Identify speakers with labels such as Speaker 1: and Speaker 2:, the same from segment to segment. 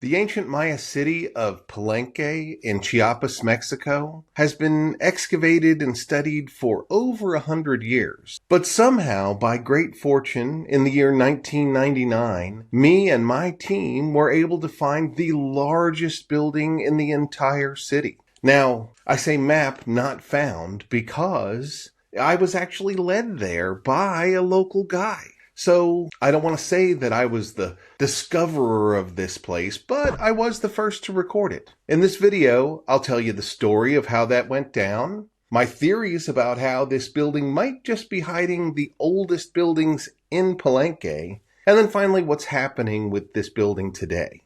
Speaker 1: The ancient Maya city of Palenque in Chiapas, Mexico, has been excavated and studied for over 100 years. But somehow, by great fortune, in the year 1999, me and my team were able to find the largest building in the entire city. Now, I say map, not found, because I was actually led there by a local guy. So I don't want to say that I was the discoverer of this place, but I was the first to record it. In this video, I'll tell you the story of how that went down, my theories about how this building might just be hiding the oldest buildings in Palenque, and then finally what's happening with this building today.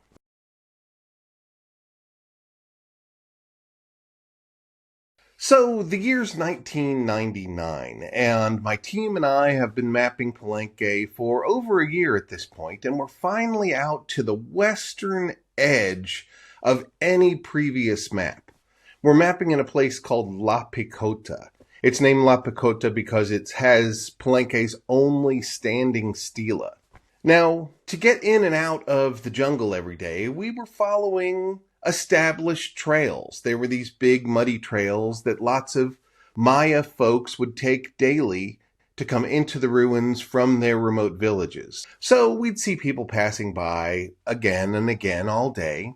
Speaker 1: So the year's 1999, and my team and I have been mapping Palenque for over a year at this point, and we're finally out to the western edge of any previous map. We're mapping in a place called La Picota. It's named La Picota because it has Palenque's only standing stela. Now, to get in and out of the jungle every day, we were following established trails. They were these big muddy trails that lots of Maya folks would take daily to come into the ruins from their remote villages. So we'd see people passing by again and again all day.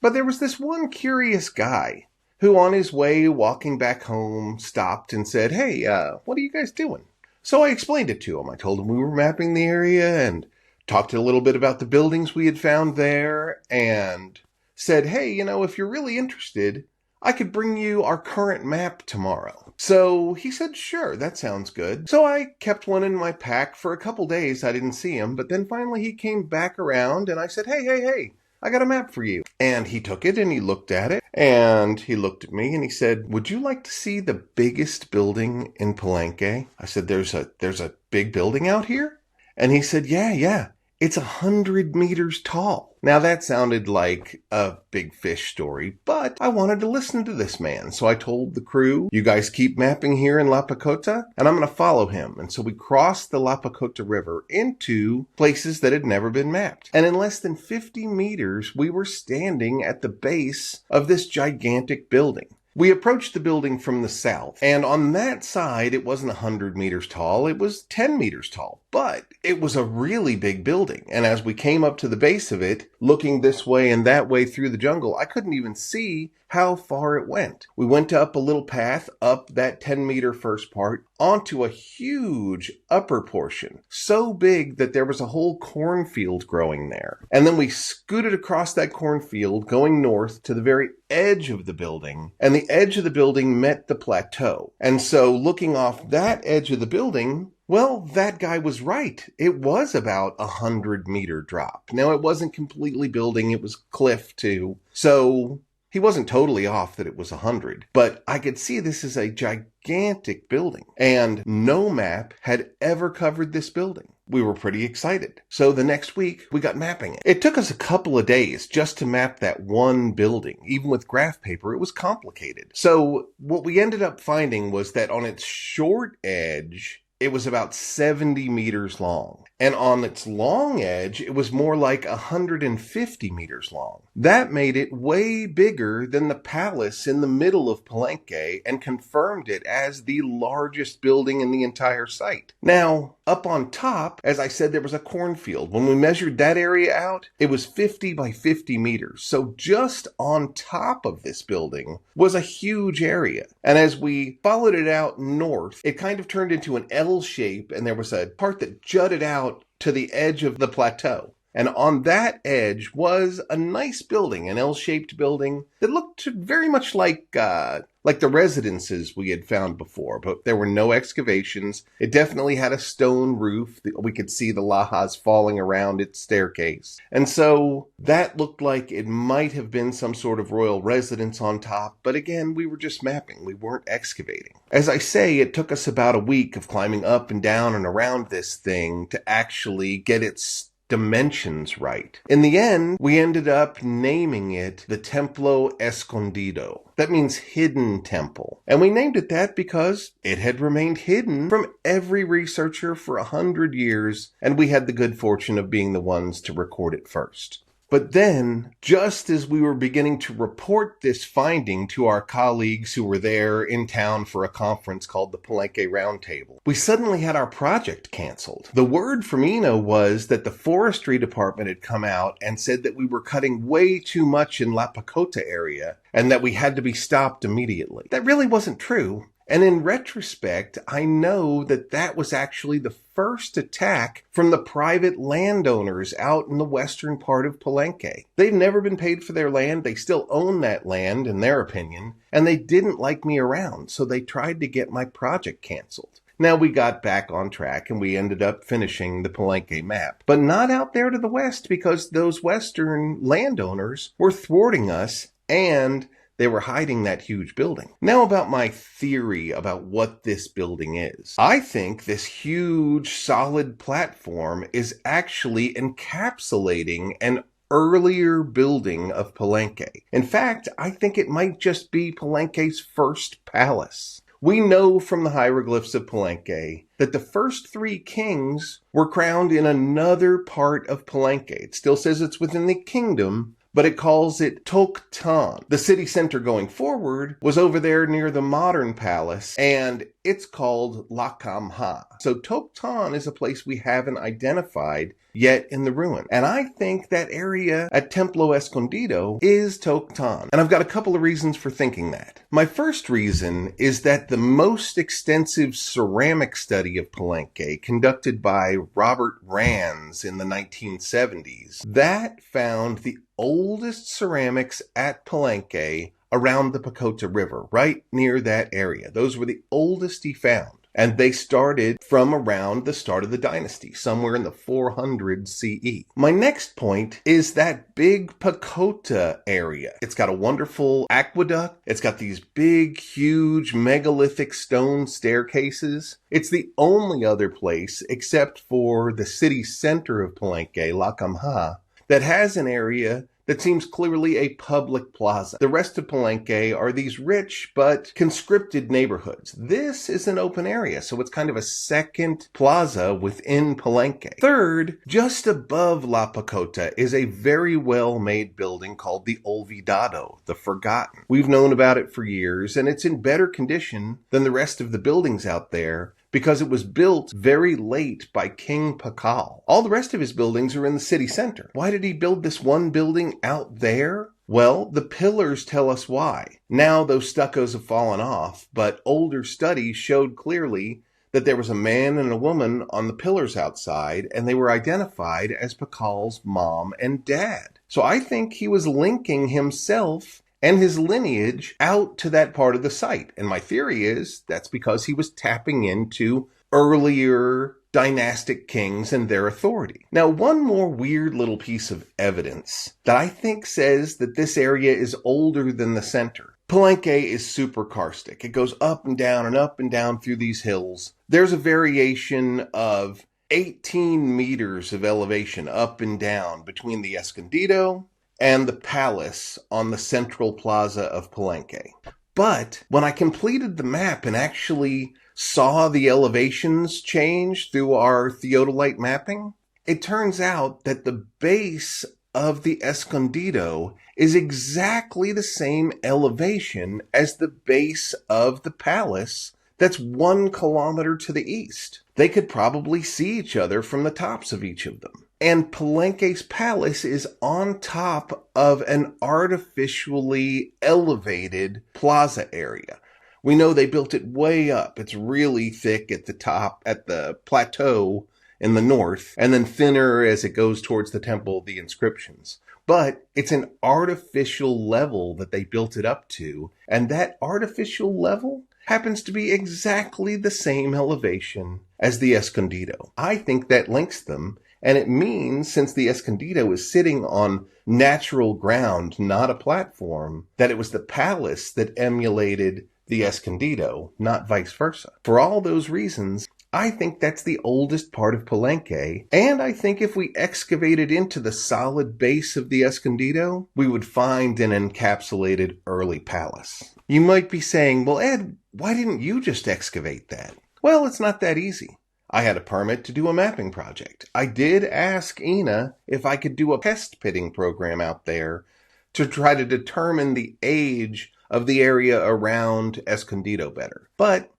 Speaker 1: But there was this one curious guy who on his way walking back home stopped and said, "Hey, what are you guys doing?" So I explained it to him. I told him we were mapping the area and talked a little bit about the buildings we had found there and said, "Hey, if you're really interested, I could bring you our current map tomorrow." So he said, "Sure, that sounds good." So I kept one in my pack for a couple days. I didn't see him, but then finally he came back around and I said, hey, I got a map for you. And he took it and he looked at it and he looked at me and he said, "Would you like to see the biggest building in Palenque?" I said, there's a big building out here? And he said, yeah. It's 100 meters tall. Now that sounded like a big fish story, but I wanted to listen to this man. So I told the crew, "You guys keep mapping here in La Picota, and I'm going to follow him." And so we crossed the La Picota River into places that had never been mapped. And in less than 50 meters, we were standing at the base of this gigantic building. We approached the building from the south, and on that side, it wasn't 100 meters tall, it was 10 meters tall. But it was a really big building, and as we came up to the base of it, looking this way and that way through the jungle, I couldn't even see how far it went. We went up a little path up that 10-meter first part onto a huge upper portion, so big that there was a whole cornfield growing there. And then we scooted across that cornfield going north to the very edge of the building, and the edge of the building met the plateau. And so looking off that edge of the building, well, that guy was right. It was about 100-meter drop. Now, it wasn't completely building, it was cliff too. So he wasn't totally off that it was 100, but I could see this is a gigantic building, and no map had ever covered this building. We were pretty excited. So the next week, we got mapping it. It took us a couple of days just to map that one building. Even with graph paper, it was complicated. So what we ended up finding was that on its short edge, it was about 70 meters long. And on its long edge, it was more like 150 meters long. That made it way bigger than the palace in the middle of Palenque and confirmed it as the largest building in the entire site. Now, up on top, as I said, there was a cornfield. When we measured that area out, it was 50 by 50 meters. So just on top of this building was a huge area. And as we followed it out north, it kind of turned into an L shape, and there was a part that jutted out to the edge of the plateau. And on that edge was a nice building, an L-shaped building that looked very much like the residences we had found before, but there were no excavations. It definitely had a stone roof. We could see the lajas falling around its staircase. And so that looked like it might have been some sort of royal residence on top, but again, we were just mapping. We weren't excavating. As I say, it took us about a week of climbing up and down and around this thing to actually get its dimensions right. In the end, we ended up naming it the Templo Escondido. That means hidden temple. And we named it that because it had remained hidden from every researcher for 100 years, and we had the good fortune of being the ones to record it first. But then, just as we were beginning to report this finding to our colleagues who were there in town for a conference called the Palenque Roundtable, we suddenly had our project canceled. The word from Eno was that the forestry department had come out and said that we were cutting way too much in La Kota area and that we had to be stopped immediately. That really wasn't true. And in retrospect, I know that that was actually the first attack from the private landowners out in the western part of Palenque. They've never been paid for their land. They still own that land, in their opinion, and they didn't like me around, so they tried to get my project canceled. Now we got back on track and we ended up finishing the Palenque map, but not out there to the west because those western landowners were thwarting us and they were hiding that huge building. Now about my theory about what this building is. I think this huge solid platform is actually encapsulating an earlier building of Palenque. In fact, I think it might just be Palenque's first palace. We know from the hieroglyphs of Palenque that the first three kings were crowned in another part of Palenque. It still says it's within the kingdom, but it calls it Toktan. The city center going forward was over there near the modern palace, and it's called Lakamha. So Toktan is a place we haven't identified yet in the ruin. And I think that area at Templo Escondido is Toktan. And I've got a couple of reasons for thinking that. My first reason is that the most extensive ceramic study of Palenque, conducted by Robert Rands in the 1970s, that found the oldest ceramics at Palenque around the Kota River, right near that area. Those were the oldest he found. And they started from around the start of the dynasty, somewhere in the 400 CE. My next point is that big Kota area. It's got a wonderful aqueduct. It's got these big, huge, megalithic stone staircases. It's the only other place, except for the city center of Palenque, Lakamha, that has an area that seems clearly a public plaza. The rest of Palenque are these rich but conscripted neighborhoods. This is an open area, so it's kind of a second plaza within Palenque. Third, just above La Kota is a very well-made building called the Olvidado, the Forgotten. We've known about it for years, and it's in better condition than the rest of the buildings out there, because it was built very late by King Pakal. All the rest of his buildings are in the city center. Why did he build this one building out there? Well, the pillars tell us why. Now those stuccos have fallen off, but older studies showed clearly that there was a man and a woman on the pillars outside, and they were identified as Pakal's mom and dad. So I think he was linking himself and his lineage out to that part of the site. And my theory is that's because he was tapping into earlier dynastic kings and their authority. Now, one more weird little piece of evidence that I think says that this area is older than the center. Palenque is super karstic. It goes up and down through these hills. There's a variation of 18 meters of elevation up and down between the Escondido and the palace on the central plaza of Palenque. But when I completed the map and actually saw the elevations change through our theodolite mapping, it turns out that the base of the Escondido is exactly the same elevation as the base of the palace that's 1 kilometer to the east. They could probably see each other from the tops of each of them. And Palenque's palace is on top of an artificially elevated plaza area. We know they built it way up. It's really thick at the top, at the plateau in the north, and then thinner as it goes towards the Temple of the Inscriptions. But it's an artificial level that they built it up to, and that artificial level happens to be exactly the same elevation as the Escondido. I think that links them. And it means, since the Escondido is sitting on natural ground, not a platform, that it was the palace that emulated the Escondido, not vice versa. For all those reasons, I think that's the oldest part of Palenque, and I think if we excavated into the solid base of the Escondido, we would find an encapsulated early palace. You might be saying, well, Ed, why didn't you just excavate that? Well, it's not that easy. I had a permit to do a mapping project. I did ask Ina if I could do a pest pitting program out there to try to determine the age of the area around Escondido better. But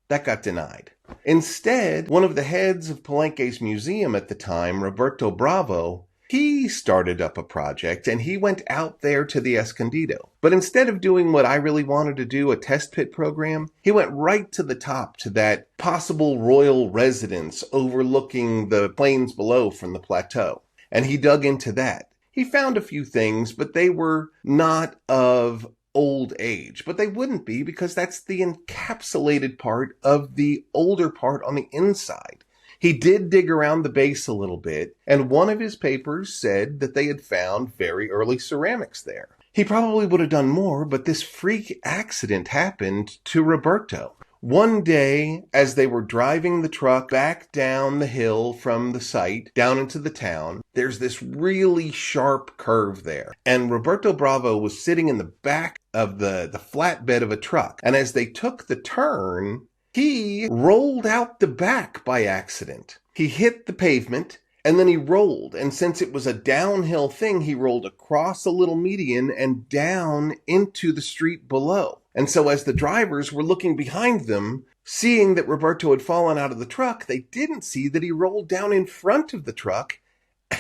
Speaker 1: that got denied. Instead, one of the heads of Palenque's museum at the time, Roberto Bravo, he started up a project and he went out there to the Escondido. But instead of doing what I really wanted to do, a test pit program, he went right to the top to that possible royal residence overlooking the plains below from the plateau. And he dug into that. He found a few things, but they were not of old age, but they wouldn't be because that's the encapsulated part of the older part on the inside. He did dig around the base a little bit, and one of his papers said that they had found very early ceramics there. He probably would have done more, but this freak accident happened to Roberto. One day, as they were driving the truck back down the hill from the site down into the town, there's this really sharp curve there. And Roberto Bravo was sitting in the back of the flatbed of a truck. And as they took the turn, he rolled out the back by accident. He hit the pavement and then he rolled. And since it was a downhill thing, he rolled across a little median and down into the street below. And so as the drivers were looking behind them, seeing that Roberto had fallen out of the truck, they didn't see that he rolled down in front of the truck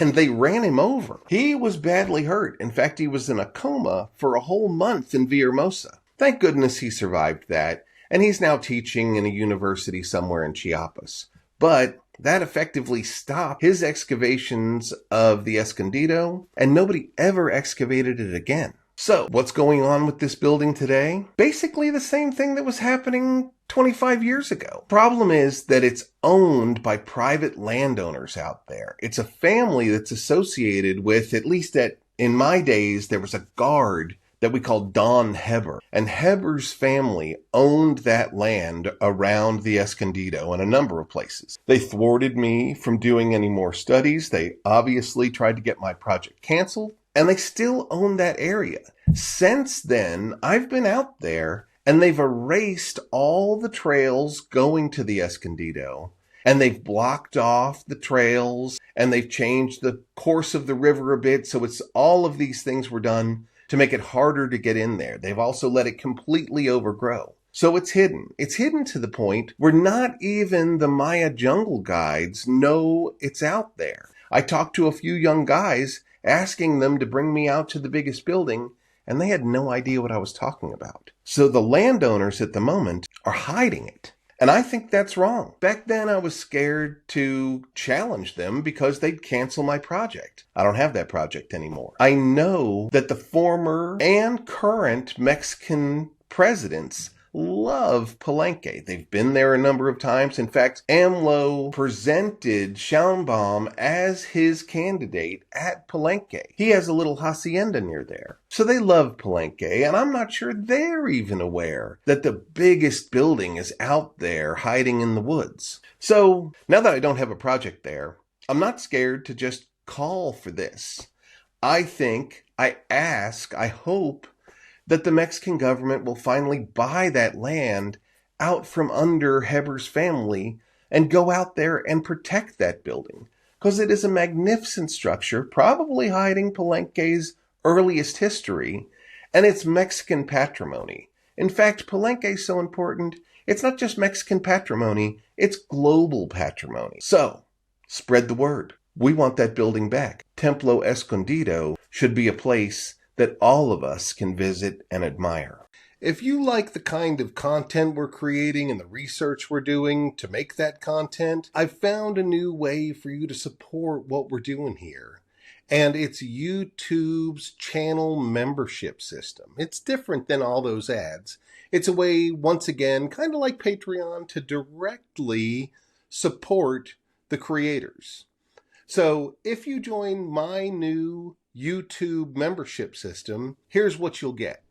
Speaker 1: and they ran him over. He was badly hurt. In fact, he was in a coma for a whole month in Villahermosa. Thank goodness he survived that. And he's now teaching in a university somewhere in Chiapas. But that effectively stopped his excavations of the Escondido, and nobody ever excavated it again. So, what's going on with this building today? Basically the same thing that was happening 25 years ago. Problem is that it's owned by private landowners out there. It's a family that's associated with, at least in my days, there was a guard that we called Don Heber. And Heber's family owned that land around the Escondido in a number of places. They thwarted me from doing any more studies. They obviously tried to get my project canceled. And they still own that area. Since then, I've been out there and they've erased all the trails going to the Escondido. And they've blocked off the trails and they've changed the course of the river a bit. So it's all of these things were done to make it harder to get in there. They've also let it completely overgrow. So it's hidden. It's hidden to the point where not even the Maya jungle guides know it's out there. I talked to a few young guys asking them to bring me out to the biggest building, and they had no idea what I was talking about. So the landowners at the moment are hiding it. And I think that's wrong. Back then I was scared to challenge them because they'd cancel my project. I don't have that project anymore. I know that the former and current Mexican presidents love Palenque. They've been there a number of times. In fact, AMLO presented Sheinbaum as his candidate at Palenque. He has a little hacienda near there. So they love Palenque, and I'm not sure they're even aware that the biggest building is out there hiding in the woods. So now that I don't have a project there, I'm not scared to just call for this. I hope that the Mexican government will finally buy that land out from under Heber's family and go out there and protect that building. Because it is a magnificent structure, probably hiding Palenque's earliest history, and it's Mexican patrimony. In fact, Palenque is so important, it's not just Mexican patrimony, it's global patrimony. So, spread the word. We want that building back. Templo Escondido should be a place that all of us can visit and admire. If you like the kind of content we're creating and the research we're doing to make that content, I've found a new way for you to support what we're doing here. And it's YouTube's channel membership system. It's different than all those ads. It's a way, once again, kind of like Patreon, to directly support the creators. So if you join my new YouTube membership system, here's what you'll get.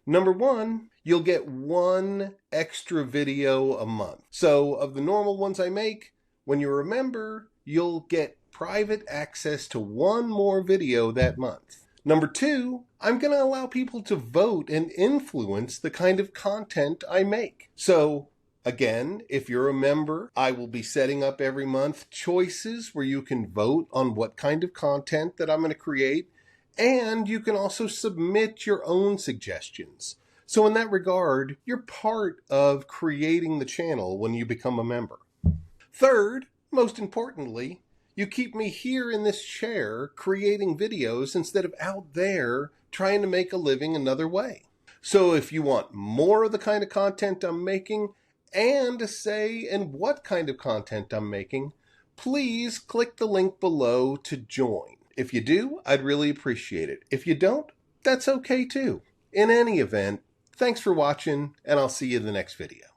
Speaker 1: Number one, you'll get one extra video a month. So of the normal ones I make, when you're a member, you'll get private access to one more video that month. Number two, I'm going to allow people to vote and influence the kind of content I make. So Again, if you're a member, I will be setting up every month choices where you can vote on what kind of content that I'm going to create, and you can also submit your own suggestions. So in that regard, you're part of creating the channel when you become a member. Third, most importantly, you keep me here in this chair creating videos instead of out there trying to make a living another way. So if you want more of the kind of content I'm making and a say in what kind of content I'm making, please click the link below to join. If you do, I'd really appreciate it. If you don't, that's okay too. In any event, thanks for watching, and I'll see you in the next video.